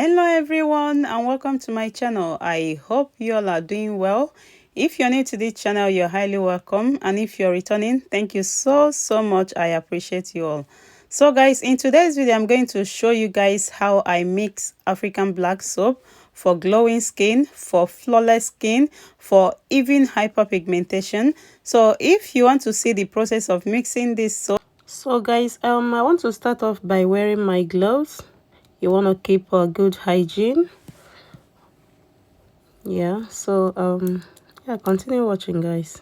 Hello everyone and welcome to my channel. I hope you all are doing well. If you're new to this channel, you're highly welcome, and if you're returning, thank you so much. I appreciate you all. So guys, in today's video I'm going to show you guys how I mix African black soap for glowing skin, for flawless skin, for even hyperpigmentation. So if you want to see the process of mixing this soap, so guys, I want to start off by wearing my gloves. You want to keep a good hygiene. Yeah, so yeah, continue watching, guys.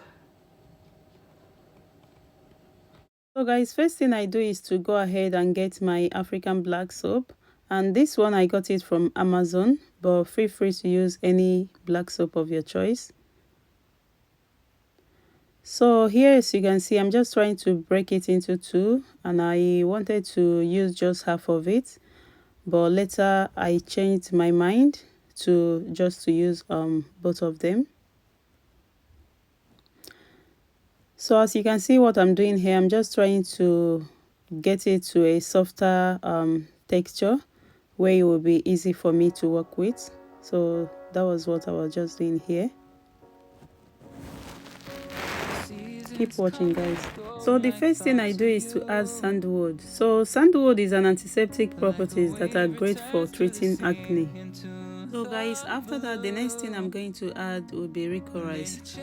So guys, first thing I do is to go ahead and get my African black soap, and this one I got it from Amazon, but feel free to use any black soap of your choice. So here, as you can see, I'm just trying to break it into two, and I wanted to use just half of it, but later I changed my mind to use both of them. So as you can see, what I'm doing here, I'm just trying to get it to a softer texture where it will be easy for me to work with. So that was what I was just doing here. Keep watching, guys. So the first thing I do is to add sandalwood. So sandalwood is an antiseptic properties that are great for treating acne. So guys, after that, the next thing I'm going to add will be licorice.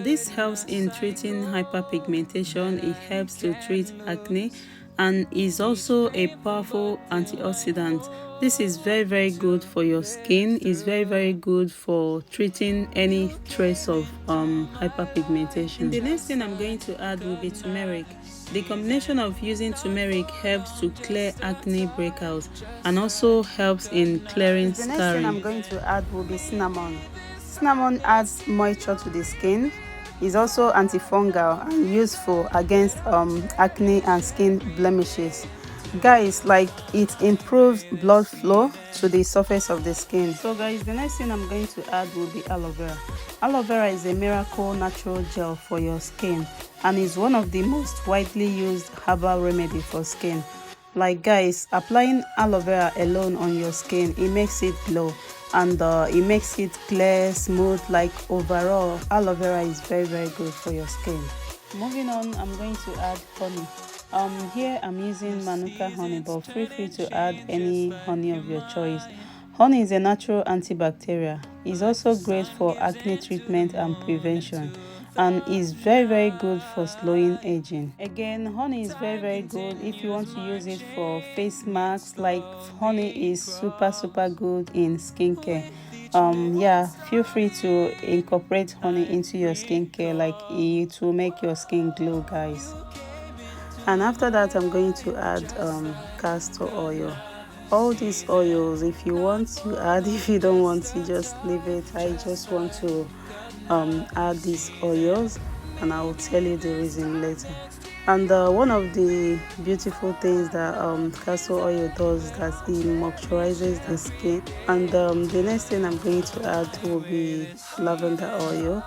This helps in treating hyperpigmentation. It helps to treat acne and is also a powerful antioxidant. This is very good for your skin. It's very good for treating any trace of hyperpigmentation. The next thing I'm going to add will be turmeric. The combination of using turmeric helps to clear acne breakouts and also helps in clearing scarring. The next thing I'm going to add will be cinnamon. Cinnamon adds moisture to the skin. It's also antifungal and useful against acne and skin blemishes. Guys, like, it improves blood flow to the surface of the skin. So guys, the next thing I'm going to add will be aloe vera. Aloe vera is a miracle natural gel for your skin and is one of the most widely used herbal remedy for skin. Like guys, applying aloe vera alone on your skin, it makes it glow and it makes it clear, smooth. Like, overall, aloe vera is very good for your skin. Moving on, I'm going to add honey. Here I'm using Manuka honey, but feel free to add any honey of your choice. Honey is a natural antibacterial. It's also great for acne treatment and prevention, and is very good for slowing aging. Again, honey is very good if you want to use it for face masks. Like, honey is super good in skincare. Yeah, feel free to incorporate honey into your skincare. Like, it will make your skin glow, guys. And after that, I'm going to add castor oil. All these oils, if you want, you add. If you don't want, you just leave it. I just want to add these oils, and I will tell you the reason later. And one of the beautiful things that castor oil does is that it moisturizes the skin. And the next thing I'm going to add will be lavender oil.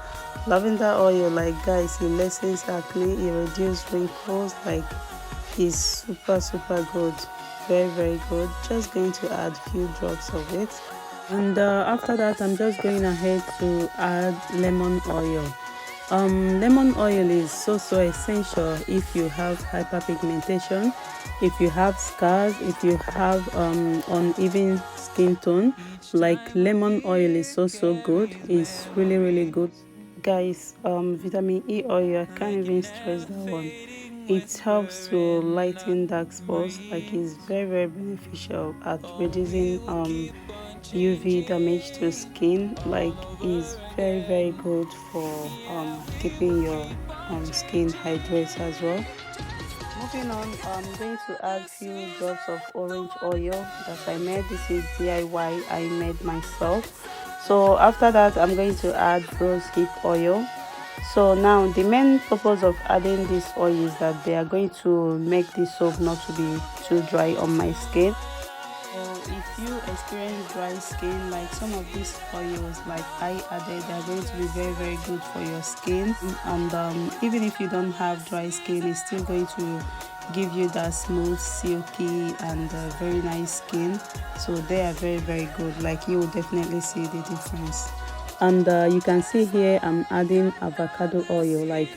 Lavender oil, like guys, it lessens acne, it reduces wrinkles. Like, is super good, very good. Just going to add few drops of it. And after that, I'm just going ahead to add lemon oil. Lemon oil is so essential if you have hyperpigmentation, if you have scars, if you have uneven skin tone. Like, lemon oil is so good. It's really good, guys. Vitamin E oil, I can't even stress that one. It helps to lighten dark spots. Like, it's very beneficial at reducing UV damage to skin. Like, is very good for keeping your skin hydrated as well. Moving on, I'm going to add few drops of orange oil that I made. This is DIY, I made myself. So after that, I'm going to add rose hip oil. So now the main purpose of adding this oil is that they are going to make this soap not to be too dry on my skin. So if you experience dry skin, like some of these oils like I added, they are going to be very good for your skin. And even if you don't have dry skin, it's still going to give you that smooth, silky and very nice skin. So they are very good. Like, you will definitely see the difference. And you can see here I'm adding avocado oil. Like,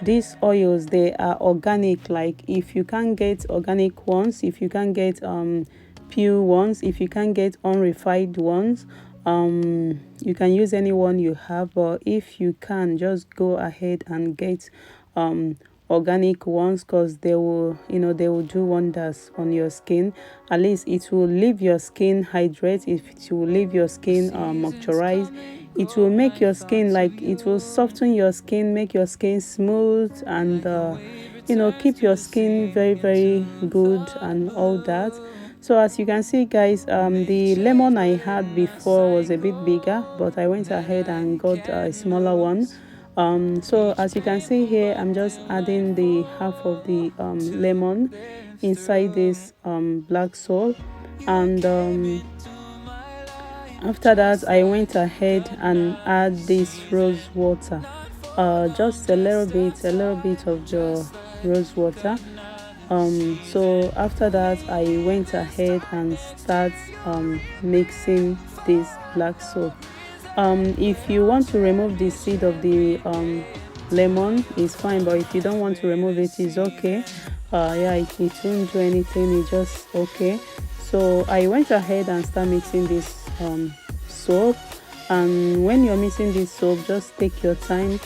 these oils, they are organic. Like, if you can't get organic ones, if you can't get pure ones, if you can't get unrefined ones, you can use any one you have. But if you can, just go ahead and get organic ones, because they will, they will do wonders on your skin. At least it will leave your skin hydrated, it will leave your skin moisturized. It will make your skin, like, it will soften your skin, make your skin smooth, and keep your skin very good and all that. So as you can see, guys, the lemon I had before was a bit bigger, but I went ahead and got a smaller one. So as you can see here, I'm just adding the half of the lemon inside this black soap. And after that, I went ahead and add this rose water, just a little bit of the rose water. So after that, I went ahead and start mixing this black soap. If you want to remove the seed of the lemon, it's fine, but if you don't want to remove it, it's okay. Yeah, it won't do anything, it's just okay. So I went ahead and start mixing this soap. And when you're mixing this soap, just take your time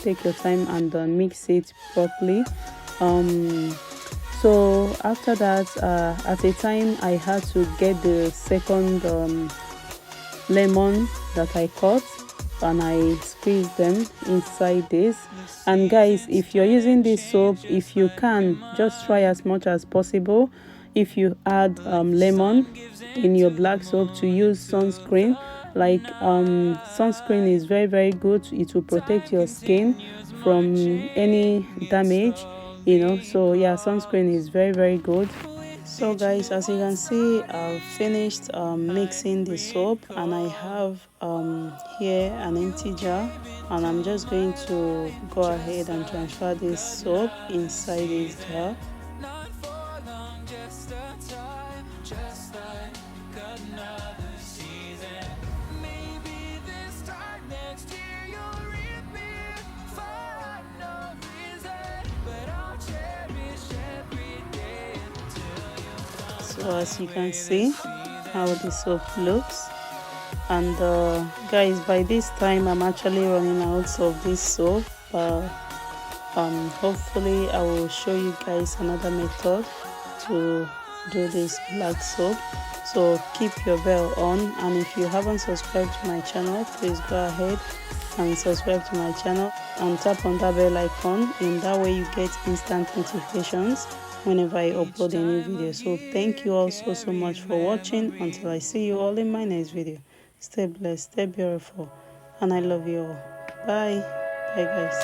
and mix it properly. So after that, at a time, I had to get the second lemon that I cut, and I squeeze them inside this. And guys, if you're using this soap, if you can, just try as much as possible, if you add lemon in your black soap, to use sunscreen. Like, sunscreen is very good. It will protect your skin from any damage, so yeah, sunscreen is very good. So guys, as you can see, I've finished mixing the soap, and I have here an empty jar, and I'm just going to go ahead and transfer this soap inside this jar. So as you can see how the soap looks. And guys, by this time I'm actually running out of this soap. Hopefully I will show you guys another method to do this black soap. So keep your bell on, and if you haven't subscribed to my channel, please go ahead and subscribe to my channel and tap on that bell icon. In that way you get instant notifications whenever I upload a new video. So thank you all so much for watching. Until I see you all in my next video, stay blessed, stay beautiful, and I love you all. Bye guys.